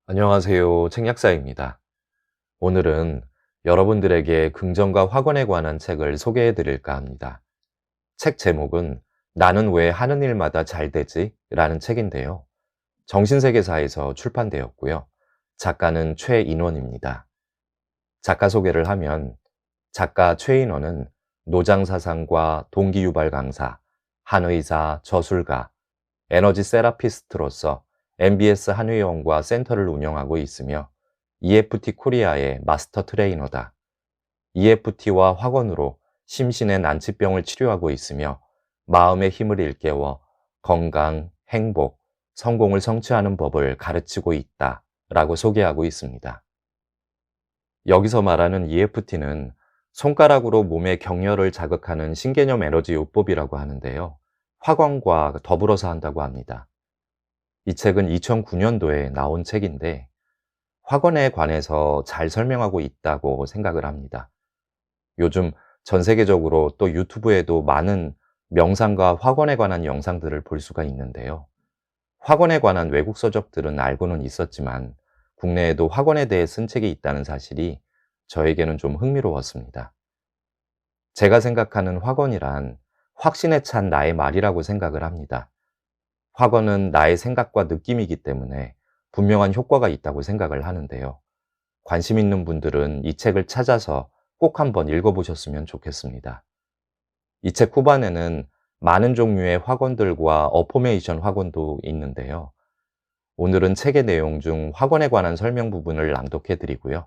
안녕하세요. 책약사입니다. 오늘은 여러분들에게 긍정과 확언에 관한 책을 소개해 드릴까 합니다. 책 제목은 나는 왜 하는 일마다 잘 되지? 라는 책인데요. 정신세계사에서 출판되었고요. 작가는 최인원입니다. 작가 소개를 하면 작가 최인원은 노장사상과 동기유발 강사, 한의사, 저술가, 에너지 세라피스트로서 MBS 한의원과 센터를 운영하고 있으며 EFT 코리아의 마스터 트레이너다. EFT와 확언으로 심신의 난치병을 치료하고 있으며 마음의 힘을 일깨워 건강, 행복, 성공을 성취하는 법을 가르치고 있다. 라고 소개하고 있습니다. 여기서 말하는 EFT는 손가락으로 몸의 경혈을 자극하는 신개념 에너지 요법이라고 하는데요. 확언과 더불어서 한다고 합니다. 이 책은 2009년도에 나온 책인데 확언에 관해서 잘 설명하고 있다고 생각을 합니다. 요즘 전 세계적으로 또 유튜브에도 많은 명상과 확언에 관한 영상들을 볼 수가 있는데요. 확언에 관한 외국 서적들은 알고는 있었지만 국내에도 확언에 대해 쓴 책이 있다는 사실이 저에게는 좀 흥미로웠습니다. 제가 생각하는 확언이란 확신에 찬 나의 말이라고 생각을 합니다. 확언은 나의 생각과 느낌이기 때문에 분명한 효과가 있다고 생각을 하는데요. 관심 있는 분들은 이 책을 찾아서 꼭 한번 읽어보셨으면 좋겠습니다. 이 책 후반에는 많은 종류의 확언들과 어포메이션 확언도 있는데요. 오늘은 책의 내용 중 확언에 관한 설명 부분을 낭독해 드리고요.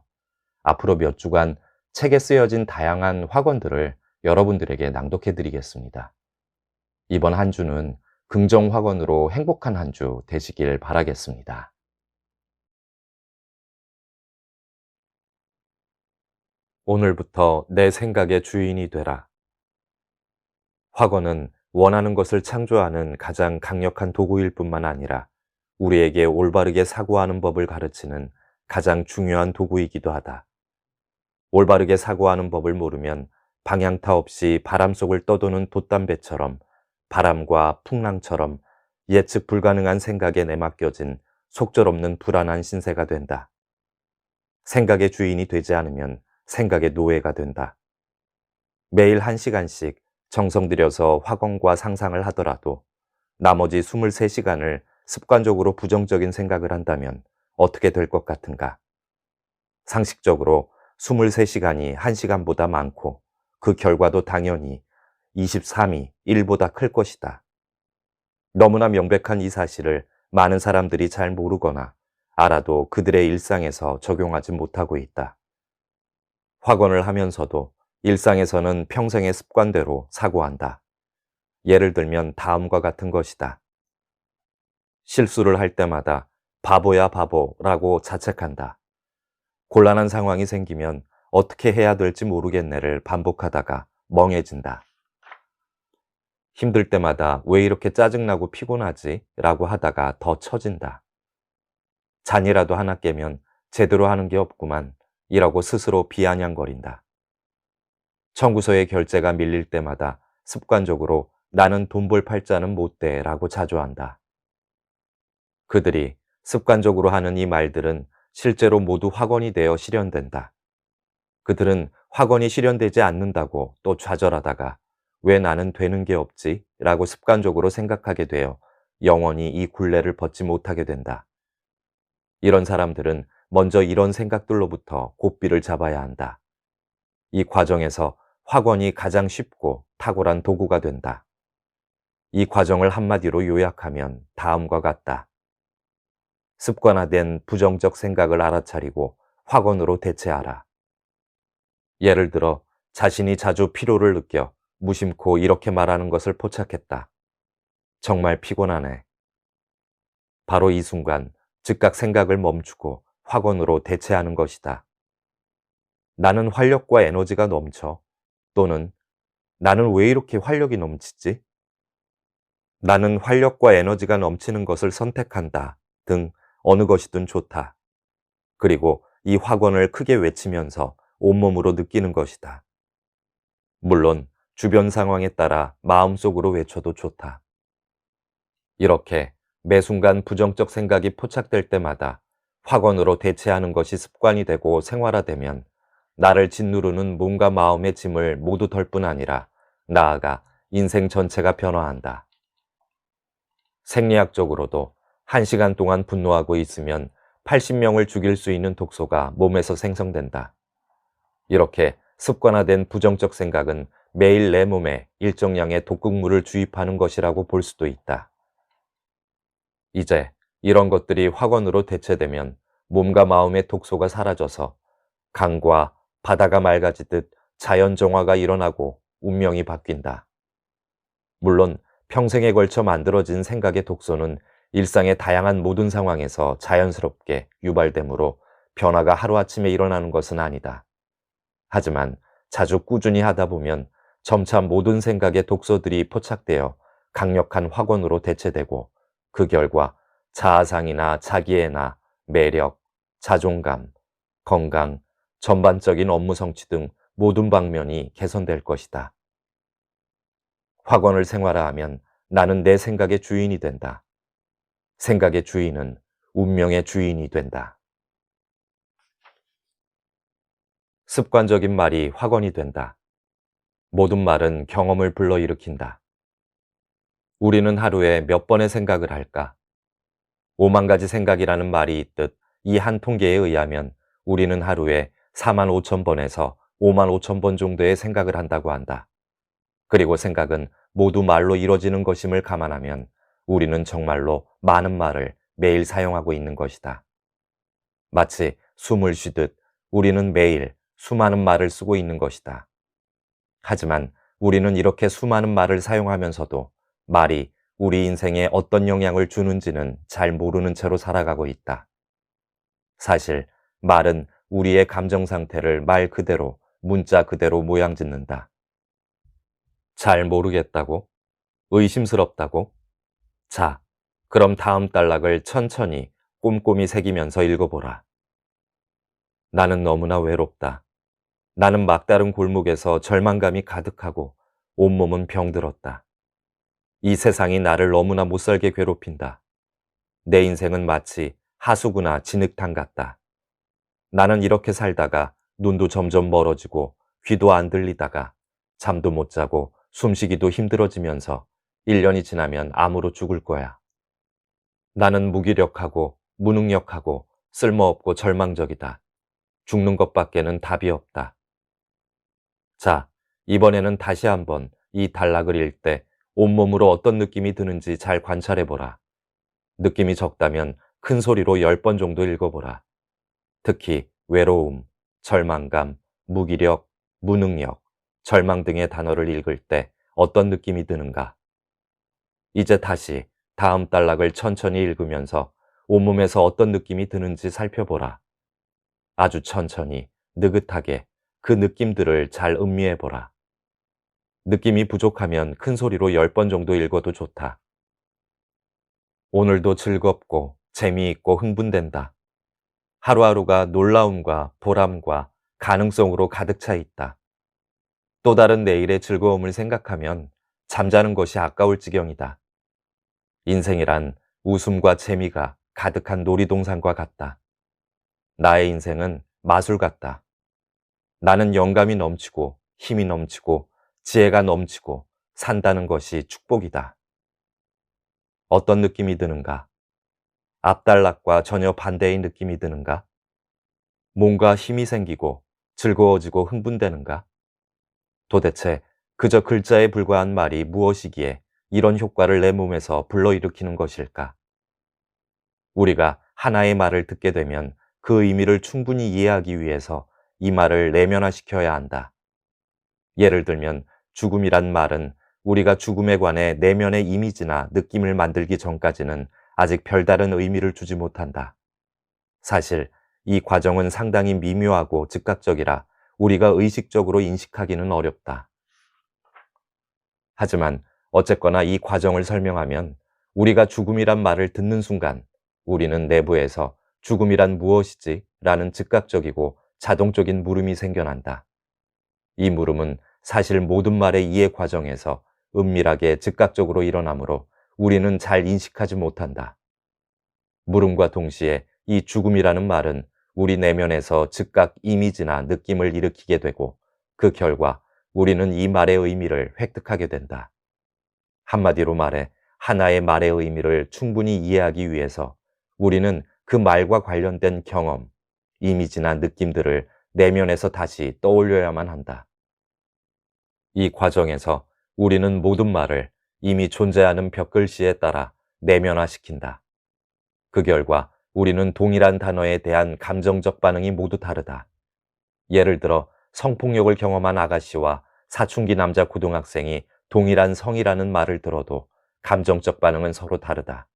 앞으로 몇 주간 책에 쓰여진 다양한 확언들을 여러분들에게 낭독해 드리겠습니다. 이번 한 주는 긍정 확언으로 행복한 한 주 되시길 바라겠습니다. 오늘부터 내 생각의 주인이 되라. 확언은 원하는 것을 창조하는 가장 강력한 도구일 뿐만 아니라 우리에게 올바르게 사고하는 법을 가르치는 가장 중요한 도구이기도 하다. 올바르게 사고하는 법을 모르면 방향타 없이 바람 속을 떠도는 돛담배처럼 바람과 풍랑처럼 예측 불가능한 생각에 내맡겨진 속절없는 불안한 신세가 된다. 생각의 주인이 되지 않으면 생각의 노예가 된다. 매일 1시간씩 정성 들여서 확언과 상상을 하더라도 나머지 23시간을 습관적으로 부정적인 생각을 한다면 어떻게 될 것 같은가? 상식적으로 23시간이 1시간보다 많고 그 결과도 당연히 23이 1보다 클 것이다. 너무나 명백한 이 사실을 많은 사람들이 잘 모르거나 알아도 그들의 일상에서 적용하지 못하고 있다. 확언을 하면서도 일상에서는 평생의 습관대로 사고한다. 예를 들면 다음과 같은 것이다. 실수를 할 때마다 바보야 바보라고 자책한다. 곤란한 상황이 생기면 어떻게 해야 될지 모르겠네를 반복하다가 멍해진다. 힘들 때마다 왜 이렇게 짜증나고 피곤하지? 라고 하다가 더 처진다. 잔이라도 하나 깨면 제대로 하는 게 없구만 이라고 스스로 비아냥거린다. 청구서의 결제가 밀릴 때마다 습관적으로 나는 돈 벌 팔자는 못 돼 라고 자조한다. 그들이 습관적으로 하는 이 말들은 실제로 모두 확언이 되어 실현된다. 그들은 확언이 실현되지 않는다고 또 좌절하다가 왜 나는 되는 게 없지? 라고 습관적으로 생각하게 되어 영원히 이 굴레를 벗지 못하게 된다. 이런 사람들은 먼저 이런 생각들로부터 고삐를 잡아야 한다. 이 과정에서 확언이 가장 쉽고 탁월한 도구가 된다. 이 과정을 한마디로 요약하면 다음과 같다. 습관화된 부정적 생각을 알아차리고 확언으로 대체하라. 예를 들어 자신이 자주 피로를 느껴 무심코 이렇게 말하는 것을 포착했다. 정말 피곤하네. 바로 이 순간 즉각 생각을 멈추고 확언으로 대체하는 것이다. 나는 활력과 에너지가 넘쳐. 또는 나는 왜 이렇게 활력이 넘치지? 나는 활력과 에너지가 넘치는 것을 선택한다. 등 어느 것이든 좋다. 그리고 이 확언을 크게 외치면서 온몸으로 느끼는 것이다. 물론 주변 상황에 따라 마음속으로 외쳐도 좋다. 이렇게 매 순간 부정적 생각이 포착될 때마다 확언으로 대체하는 것이 습관이 되고 생활화되면 나를 짓누르는 몸과 마음의 짐을 모두 덜 뿐 아니라 나아가 인생 전체가 변화한다. 생리학적으로도 1시간 동안 분노하고 있으면 80명을 죽일 수 있는 독소가 몸에서 생성된다. 이렇게 습관화된 부정적 생각은 매일 내 몸에 일정량의 독극물을 주입하는 것이라고 볼 수도 있다. 이제 이런 것들이 확언으로 대체되면 몸과 마음의 독소가 사라져서 강과 바다가 맑아지듯 자연 정화가 일어나고 운명이 바뀐다. 물론 평생에 걸쳐 만들어진 생각의 독소는 일상의 다양한 모든 상황에서 자연스럽게 유발되므로 변화가 하루아침에 일어나는 것은 아니다. 하지만 자주 꾸준히 하다 보면 점차 모든 생각의 독소들이 포착되어 강력한 확언으로 대체되고 그 결과 자아상이나 자기애나 매력, 자존감, 건강, 전반적인 업무 성취 등 모든 방면이 개선될 것이다. 확언을 생활화하면 나는 내 생각의 주인이 된다. 생각의 주인은 운명의 주인이 된다. 습관적인 말이 확언이 된다. 모든 말은 경험을 불러일으킨다. 우리는 하루에 몇 번의 생각을 할까? 5만 가지 생각이라는 말이 있듯 이 한 통계에 의하면 우리는 하루에 4만 5천 번에서 5만 5천 번 정도의 생각을 한다고 한다. 그리고 생각은 모두 말로 이루어지는 것임을 감안하면 우리는 정말로 많은 말을 매일 사용하고 있는 것이다. 마치 숨을 쉬듯 우리는 매일 수많은 말을 쓰고 있는 것이다. 하지만 우리는 이렇게 수많은 말을 사용하면서도 말이 우리 인생에 어떤 영향을 주는지는 잘 모르는 채로 살아가고 있다. 사실 말은 우리의 감정 상태를 말 그대로, 문자 그대로 모양 짓는다. 잘 모르겠다고? 의심스럽다고? 자, 그럼 다음 단락을 천천히 꼼꼼히 새기면서 읽어보라. 나는 너무나 외롭다. 나는 막다른 골목에서 절망감이 가득하고 온몸은 병들었다. 이 세상이 나를 너무나 못살게 괴롭힌다. 내 인생은 마치 하수구나 진흙탕 같다. 나는 이렇게 살다가 눈도 점점 멀어지고 귀도 안 들리다가 잠도 못 자고 숨쉬기도 힘들어지면서 1년이 지나면 암으로 죽을 거야. 나는 무기력하고 무능력하고 쓸모없고 절망적이다. 죽는 것밖에는 답이 없다. 자, 이번에는 다시 한번 이 단락을 읽을 때 온몸으로 어떤 느낌이 드는지 잘 관찰해보라. 느낌이 적다면 큰 소리로 10번 정도 읽어보라. 특히 외로움, 절망감, 무기력, 무능력, 절망 등의 단어를 읽을 때 어떤 느낌이 드는가? 이제 다시 다음 단락을 천천히 읽으면서 온몸에서 어떤 느낌이 드는지 살펴보라. 아주 천천히, 느긋하게 그 느낌들을 잘 음미해보라. 느낌이 부족하면 큰 소리로 10번 정도 읽어도 좋다. 오늘도 즐겁고 재미있고 흥분된다. 하루하루가 놀라움과 보람과 가능성으로 가득 차 있다. 또 다른 내일의 즐거움을 생각하면 잠자는 것이 아까울 지경이다. 인생이란 웃음과 재미가 가득한 놀이동산과 같다. 나의 인생은 마술 같다. 나는 영감이 넘치고 힘이 넘치고 지혜가 넘치고 산다는 것이 축복이다. 어떤 느낌이 드는가? 앞단락과 전혀 반대의 느낌이 드는가? 뭔가 힘이 생기고 즐거워지고 흥분되는가? 도대체 그저 글자에 불과한 말이 무엇이기에 이런 효과를 내 몸에서 불러일으키는 것일까? 우리가 하나의 말을 듣게 되면 그 의미를 충분히 이해하기 위해서 이 말을 내면화시켜야 한다. 예를 들면 죽음이란 말은 우리가 죽음에 관해 내면의 이미지나 느낌을 만들기 전까지는 아직 별다른 의미를 주지 못한다. 사실 이 과정은 상당히 미묘하고 즉각적이라 우리가 의식적으로 인식하기는 어렵다. 하지만 어쨌거나 이 과정을 설명하면 우리가 죽음이란 말을 듣는 순간 우리는 내부에서 죽음이란 무엇이지? 라는 즉각적이고 자동적인 물음이 생겨난다. 이 물음은 사실 모든 말의 이해 과정에서 은밀하게 즉각적으로 일어나므로 우리는 잘 인식하지 못한다. 물음과 동시에 이 죽음이라는 말은 우리 내면에서 즉각 이미지나 느낌을 일으키게 되고 그 결과 우리는 이 말의 의미를 획득하게 된다. 한마디로 말해 하나의 말의 의미를 충분히 이해하기 위해서 우리는 그 말과 관련된 경험, 이미지나 느낌들을 내면에서 다시 떠올려야만 한다. 이 과정에서 우리는 모든 말을 이미 존재하는 벽글씨에 따라 내면화시킨다. 그 결과 우리는 동일한 단어에 대한 감정적 반응이 모두 다르다. 예를 들어 성폭력을 경험한 아가씨와 사춘기 남자 고등학생이 동일한 성이라는 말을 들어도 감정적 반응은 서로 다르다.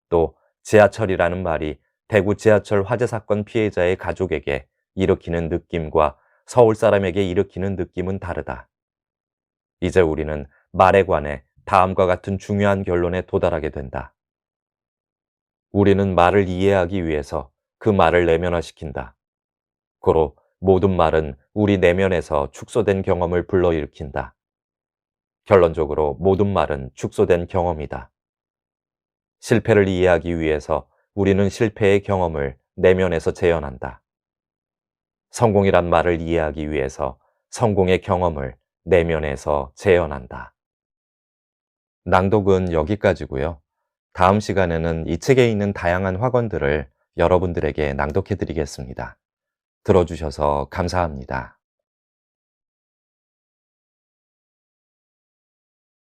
또 지하철이라는 말이 대구 지하철 화재 사건 피해자의 가족에게 일으키는 느낌과 서울 사람에게 일으키는 느낌은 다르다. 이제 우리는 말에 관해 다음과 같은 중요한 결론에 도달하게 된다. 우리는 말을 이해하기 위해서 그 말을 내면화시킨다. 고로 모든 말은 우리 내면에서 축소된 경험을 불러일으킨다. 결론적으로 모든 말은 축소된 경험이다. 실패를 이해하기 위해서 우리는 실패의 경험을 내면에서 재현한다. 성공이란 말을 이해하기 위해서 성공의 경험을 내면에서 재현한다. 낭독은 여기까지고요. 다음 시간에는 이 책에 있는 다양한 확언들을 여러분들에게 낭독해 드리겠습니다. 들어주셔서 감사합니다.